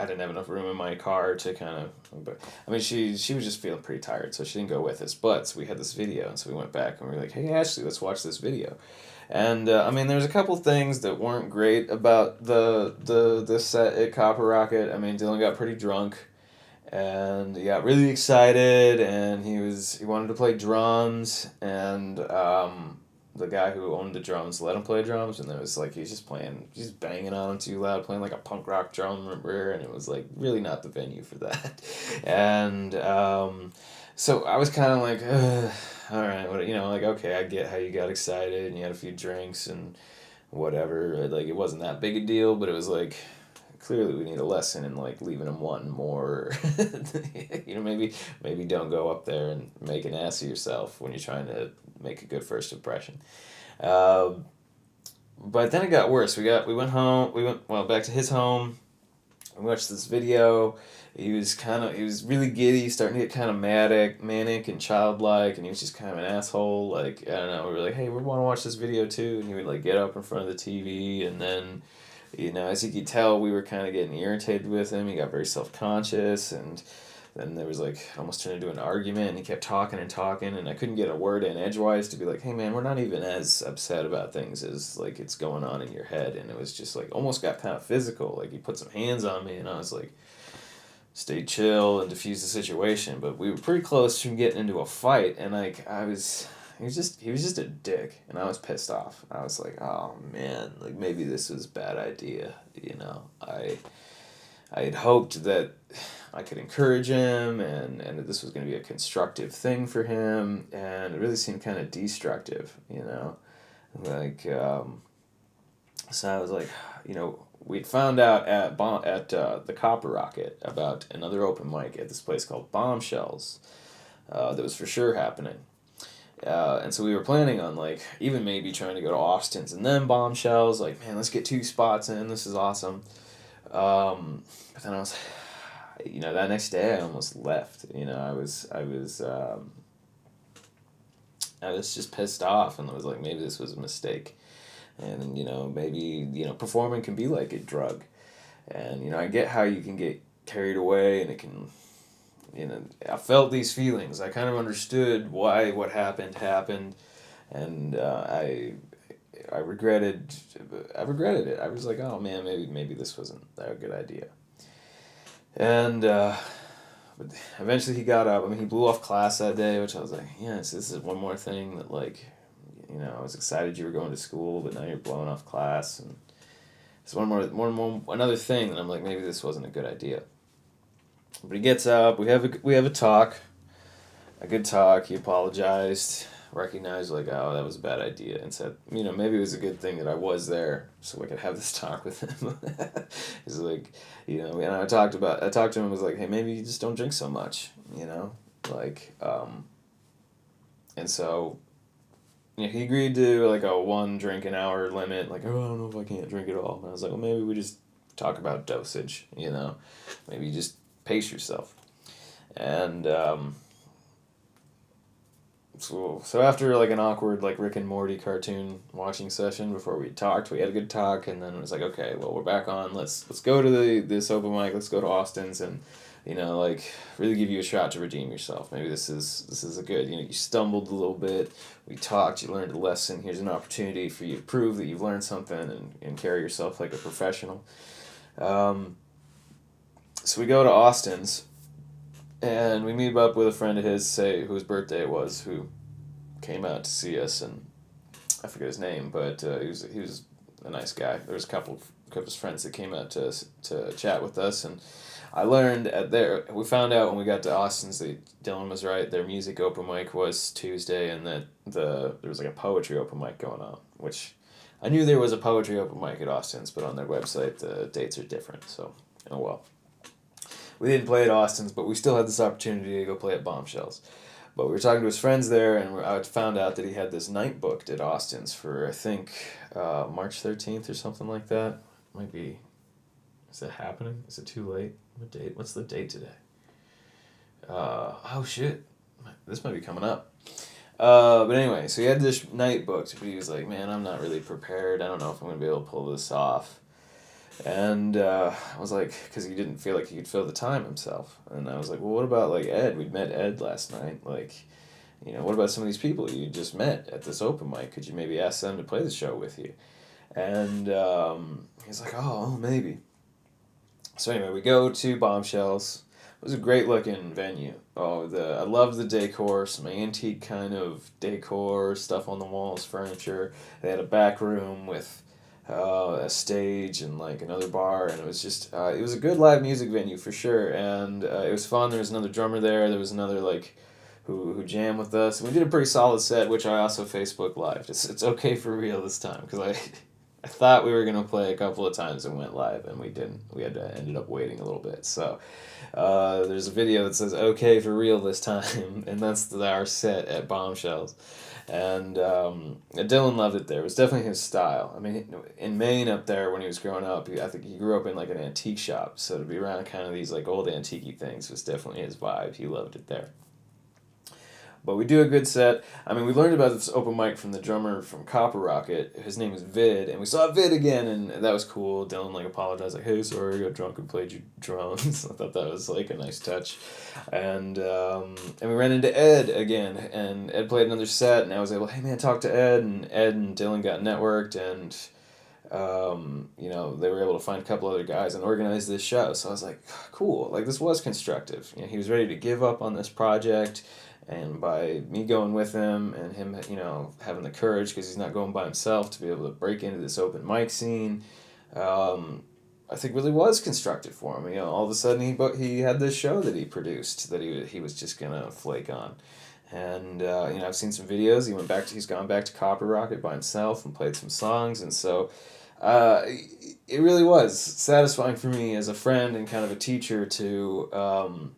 didn't have enough room in my car to kind of, but I mean, she was just feeling pretty tired, so she didn't go with us. But we had this video, and so we went back and we were like, "Hey, Ashley, let's watch this video." And I mean, there's a couple things that weren't great about the set at Copper Rocket. I mean, Dillon got pretty drunk, and he got really excited, and he wanted to play drums, and the guy who owned the drums let him play drums, and it was like he's just banging on them too loud, playing like a punk rock drum rear, and it was like really not the venue for that. And so I was kind of like, all right, like, okay, I get how you got excited and you had a few drinks and whatever. Like, it wasn't that big a deal, but it was like, clearly we need a lesson in like leaving them wanting more. Maybe don't go up there and make an ass of yourself when you're trying to make a good first impression. But then it got worse. We went home. We went back to his home. We watched this video. He was really giddy, starting to get kind of manic and childlike, and he was just kind of an asshole. Like, I don't know. We were like, hey, we want to watch this video too, and he would like get up in front of the TV, and then, as you could tell, we were kind of getting irritated with him. He got very self-conscious, and then there was like almost turned into an argument, and he kept talking, and I couldn't get a word in edgewise to be like, hey man, we're not even as upset about things as like it's going on in your head. And it was just like almost got kind of physical. Like he put some hands on me, and I was like, stay chill and diffuse the situation. But we were pretty close to getting into a fight, and like he was just a dick, and I was pissed off. I was like, oh man, like maybe this was a bad idea. I had hoped that I could encourage him and that this was going to be a constructive thing for him, and it really seemed kind of destructive, like, so I was like, we'd found out at the Copper Rocket about another open mic at this place called Bombshells that was for sure happening. And so we were planning on like even maybe trying to go to Austin's and then Bombshells, like, man, let's get 2 spots in, this is awesome. But then I was, that next day I almost left. I was just pissed off, and I was like, maybe this was a mistake, and maybe performing can be like a drug, and I get how you can get carried away, and it can, I felt these feelings. I kind of understood why what happened, and I regretted it. I was like, oh man, maybe this wasn't a good idea. And but eventually he got up. I mean, he blew off class that day, which I was like, yes, this is one more thing that, like, I was excited you were going to school, but now you're blowing off class, and it's another thing that I'm like, maybe this wasn't a good idea. But he gets up. We have a talk, a good talk. He apologized, recognized like, oh, that was a bad idea, and said, maybe it was a good thing that I was there so I could have this talk with him. He's like, and I talked to him and was like, hey, maybe you just don't drink so much, like, and so he agreed to like a 1 drink an hour limit. Like, oh, I don't know if I can't drink it all. And I was like, well, maybe we just talk about dosage. Maybe you just pace yourself. And so after like an awkward like Rick and Morty cartoon watching session before we talked, we had a good talk, and then it was like, okay, well, we're back on. Let's go to this open mic. Let's go to Austin's and like really give you a shot to redeem yourself. Maybe this is a good. You stumbled a little bit. We talked. You learned a lesson. Here's an opportunity for you to prove that you've learned something and carry yourself like a professional. So we go to Austin's. And we meet up with a friend of his, whose birthday it was, who came out to see us, and I forget his name, but he was a nice guy. There was a couple of his friends that came out to chat with us, and I learned we found out when we got to Austin's that Dillon was right. Their music open mic was Tuesday, and that there was like a poetry open mic going on, which I knew there was a poetry open mic at Austin's, but on their website the dates are different. So, oh well. We didn't play at Austin's, but we still had this opportunity to go play at Bombshells. But we were talking to his friends there, and I found out that he had this night booked at Austin's for, I think, March 13th or something like that. Might be... Is that happening? Is it too late? What date? What's the date today? Oh, shit. This might be coming up. But anyway, so he had this night booked, but he was like, man, I'm not really prepared. I don't know if I'm going to be able to pull this off. And I was like, because he didn't feel like he could fill the time himself. And I was like, well, what about like Ed? We'd met Ed last night. Like, what about some of these people you just met at this open mic? Could you maybe ask them to play the show with you? And he's like, oh, maybe. So anyway, we go to Bombshells. It was a great looking venue. I love the decor, some antique kind of decor, stuff on the walls, furniture. They had a back room with a stage and like another bar, and it was just it was a good live music venue for sure, and it was fun. There was another drummer there. There was another like who jammed with us, and we did a pretty solid set, which I also Facebook lived. It's okay for real this time, because I thought we were gonna play a couple of times and went live, and we didn't. We ended up waiting a little bit. So there's a video that says okay for real this time, and that's our set at Bombshells. And Dillon loved it there. It was definitely his style. I mean, in Maine up there when he was growing up, I think he grew up in like an antique shop. So to be around kind of these like old antique things was definitely his vibe. He loved it there. But we do a good set. I mean, we learned about this open mic from the drummer from Copper Rocket. His name was Vid, and we saw Vid again, and that was cool. Dillon like apologized, like, "Hey, sorry, I got drunk and played your drums." I thought that was like a nice touch, and we ran into Ed again, and Ed played another set, and I was able, hey man, talk to Ed and Dillon got networked, and they were able to find a couple other guys and organize this show. So I was like, cool, like this was constructive. He was ready to give up on this project. And by me going with him and him, having the courage, because he's not going by himself, to be able to break into this open mic scene, I think really was constructive for him. All of a sudden he had this show that he produced that he was just gonna flake on, and I've seen some videos. He's gone back to Copper Rocket by himself and played some songs, and so it really was satisfying for me as a friend and kind of a teacher to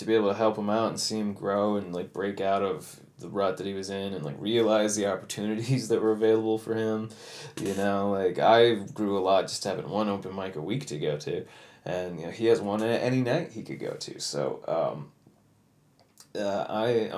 be able to help him out and see him grow and like break out of the rut that he was in and like realize the opportunities that were available for him. Like I grew a lot just having one open mic a week to go to, and he has one any night he could go to. So I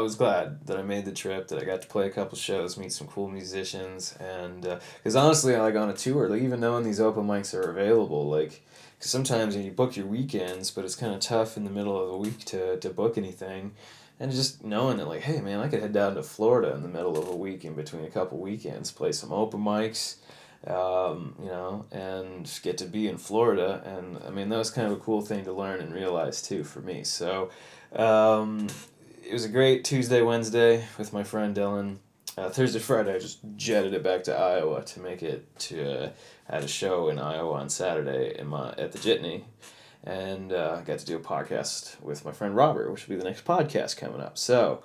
was glad that I made the trip, that I got to play a couple shows, meet some cool musicians, and because honestly, like on a tour, like even knowing these open mics are available, like. Because sometimes you book your weekends, but it's kind of tough in the middle of the week to book anything. And just knowing that, like, hey, man, I could head down to Florida in the middle of a week in between a couple weekends, play some open mics, and get to be in Florida. And, I mean, that was kind of a cool thing to learn and realize, too, for me. So it was a great Tuesday, Wednesday with my friend Dillon. Thursday, Friday, I just jetted it back to Iowa to make it to... had a show in Iowa on Saturday at the Jitney, and got to do a podcast with my friend Robert, which will be the next podcast coming up. So,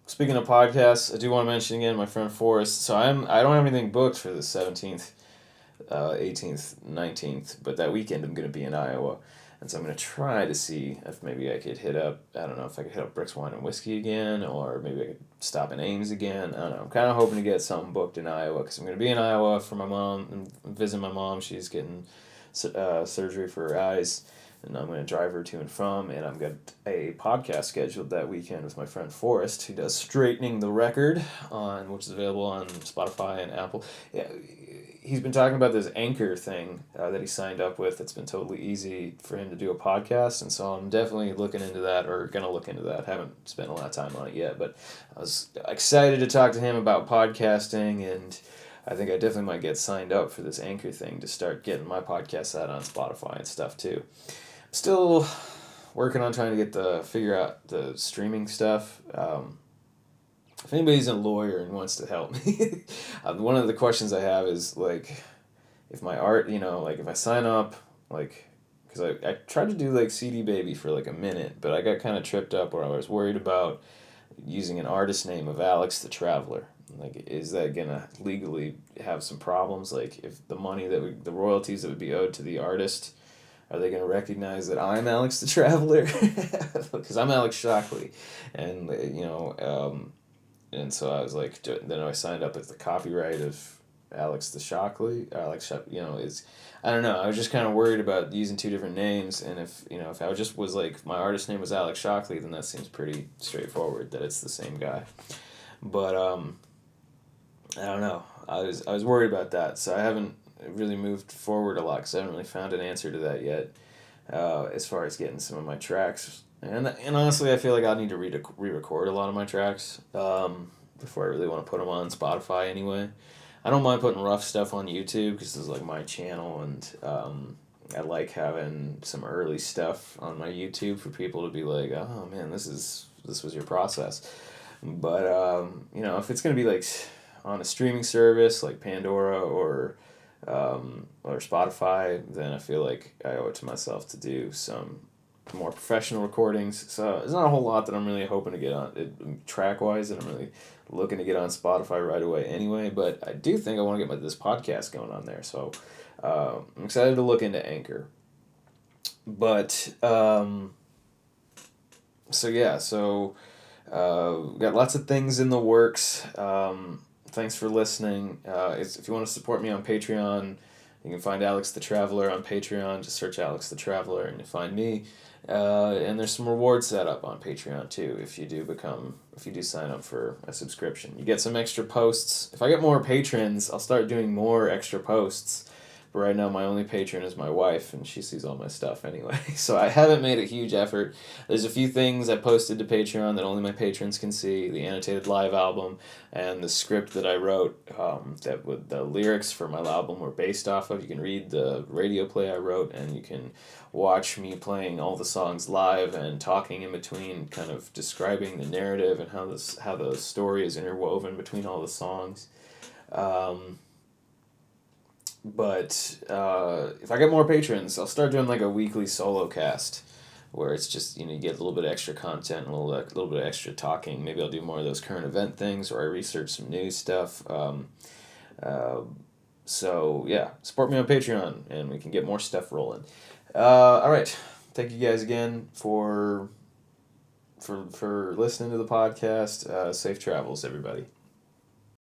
speaking of podcasts, I do want to mention again my friend Forrest. So I don't have anything booked for the 17th, 18th, 19th, but that weekend I'm going to be in Iowa. And so I'm going to try to see if maybe I could hit up, I don't know if I could hit up Bricks Wine and Whiskey again, or maybe I could stop in Ames again. I don't know. I'm kind of hoping to get something booked in Iowa, because I'm going to be in Iowa for my mom and visit my mom. She's getting surgery for her eyes, and I'm going to drive her to and from, and I've got a podcast scheduled that weekend with my friend Forrest, who does Straightening the Record, which is available on Spotify and Apple. Yeah, he's been talking about this Anchor thing that he signed up with. It's been totally easy for him to do a podcast, and so I'm definitely looking into that, or going to look into that. Haven't spent a lot of time on it yet, but I was excited to talk to him about podcasting, and I think I definitely might get signed up for this Anchor thing to start getting my podcast out on Spotify and stuff too. Still working on trying to figure out the streaming stuff. If anybody's a lawyer and wants to help me, one of the questions I have is, like, if my art, like, if I sign up, like, because I tried to do, like, CD Baby for, like, a minute, but I got kind of tripped up where I was worried about using an artist name of Alex the Traveler. Like, is that gonna legally have some problems? Like, if the money the royalties that would be owed to the artist, are they going to recognize that I'm Alex the Traveler? Because I'm Alex Shockley. And, and so I was like, then I signed up as the copyright of Alex the Shockley. I don't know. I was just kind of worried about using two different names. And if I was like, my artist name was Alex Shockley, then that seems pretty straightforward that it's the same guy. But, I don't know. I was worried about that. So I haven't really moved forward a lot, because I haven't really found an answer to that yet, as far as getting some of my tracks. And honestly, I feel like I'll need to re-record a lot of my tracks before I really want to put them on Spotify anyway. I don't mind putting rough stuff on YouTube, because this is like my channel, and I like having some early stuff on my YouTube for people to be like, oh man, this was your process. But if it's gonna be like on a streaming service like Pandora or Spotify, then I feel like I owe it to myself to do some more professional recordings. So there's not a whole lot that I'm really hoping to get on track-wise that I'm really looking to get on Spotify right away anyway, but I do think I want to get this podcast going on there. So I'm excited to look into Anchor. But got lots of things in the works. Thanks for listening. If you want to support me on Patreon, you can find Alex the Traveler on Patreon. Just search Alex the Traveler and you'll find me. And there's some rewards set up on Patreon too if you do sign up for a subscription. You get some extra posts. If I get more patrons, I'll start doing more extra posts. But right now, my only patron is my wife, and she sees all my stuff anyway. So I haven't made a huge effort. There's a few things I posted to Patreon that only my patrons can see. The annotated live album and the script that I wrote, the lyrics for my album were based off of. You can read the radio play I wrote, and you can watch me playing all the songs live and talking in between, kind of describing the narrative and how the story is interwoven between all the songs. But if I get more patrons, I'll start doing like a weekly solo cast where it's just, you get a little bit of extra content, a little bit of extra talking. Maybe I'll do more of those current event things, or I research some news stuff. So yeah, support me on Patreon and we can get more stuff rolling. All right. Thank you guys again for listening to the podcast. Safe travels, everybody.